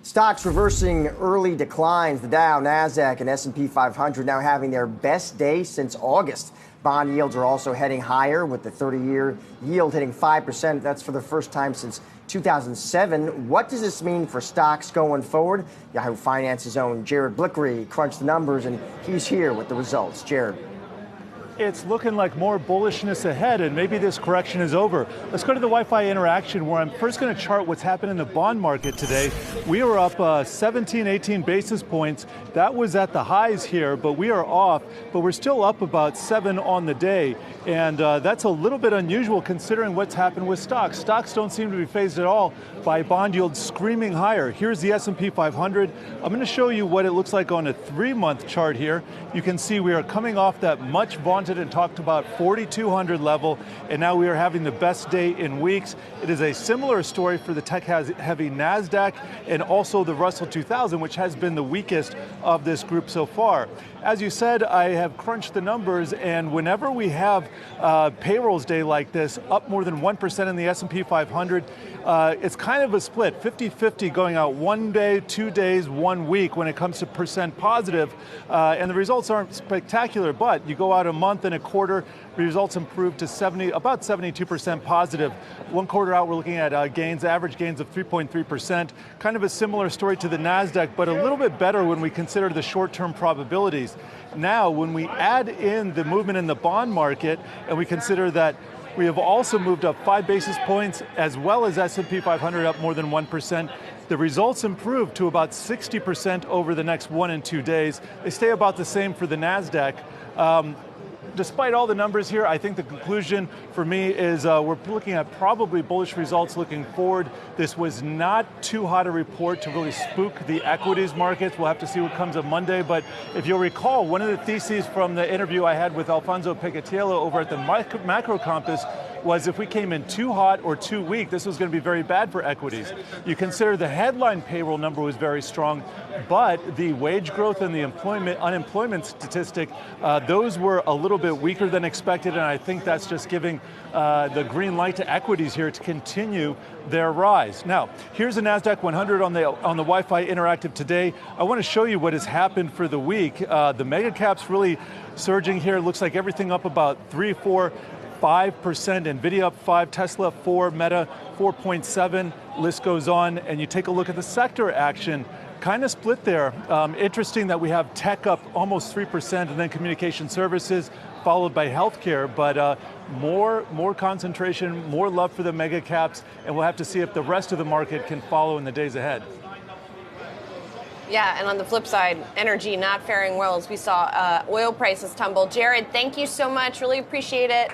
Stocks reversing early declines. The Dow, Nasdaq, and S&P 500 now having their best day since August. Bond yields are also heading higher, with the 30-year yield hitting 5%. That's for the first time since 2007. What does this mean for stocks going forward? Yahoo Finance's own Jared Blickery crunched the numbers, and he's here with the results. Jared. It's looking like more bullishness ahead, and maybe this correction is over. Let's go to the Wi-Fi interaction, where I'm first going to chart what's happened in the bond market today. We are up 17, 18 basis points. That was at the highs here, but we are off, but we're still up about 7 on the day. And that's a little bit unusual considering what's happened with stocks. Stocks don't seem to be phased at all by bond yields screaming higher. Here's the S&P 500. I'm going to show you what it looks like on a 3-month chart here. You can see we are coming off that much vaunted and talked about 4,200 level, and now we are having the best day in weeks. It is a similar story for the tech-heavy NASDAQ and also the Russell 2000, which has been the weakest of this group so far. As you said, I have crunched the numbers, and whenever we have payrolls day like this, up more than 1% in the S&P 500, it's kind of a split, 50-50 going out 1 day, 2 days, 1 week when it comes to percent positive. And the results aren't spectacular, but you go out a month and a quarter, results improve to about 72% positive. 1 quarter out, we're looking at average gains of 3.3%. Kind of a similar story to the NASDAQ, but a little bit better when we consider the short-term probabilities. Now, when we add in the movement in the bond market, and we consider that we have also moved up 5 basis points, as well as S&P 500 up more than 1%. The results improve to about 60% over the next 1 and 2 days. They stay about the same for the NASDAQ. Despite all the numbers here, I think the conclusion for me is we're looking at probably bullish results looking forward. This was not too hot a report to really spook the equities markets. We'll have to see what comes on Monday. But if you'll recall, one of the theses from the interview I had with Alfonso Picatiello over at the Macro Compass was if we came in too hot or too weak, this was going to be very bad for equities. You consider the headline payroll number was very strong, but the wage growth and the unemployment statistic, those were a little bit weaker than expected, and I think that's just giving the green light to equities here to continue their rise. Now, here's the NASDAQ 100 on the Wi-Fi Interactive today. I want to show you what has happened for the week. The mega caps really surging here. It looks like everything up about 3, 4, 5%, NVIDIA up 5, Tesla up 4, Meta 4.7, list goes on, and you take a look at the sector action, kind of split there. Interesting that we have tech up almost 3% and then communication services followed by healthcare, but more concentration, more love for the mega caps, and we'll have to see if the rest of the market can follow in the days ahead. Yeah, and on the flip side, energy not faring well as we saw oil prices tumble. Jared, thank you so much. Really appreciate it.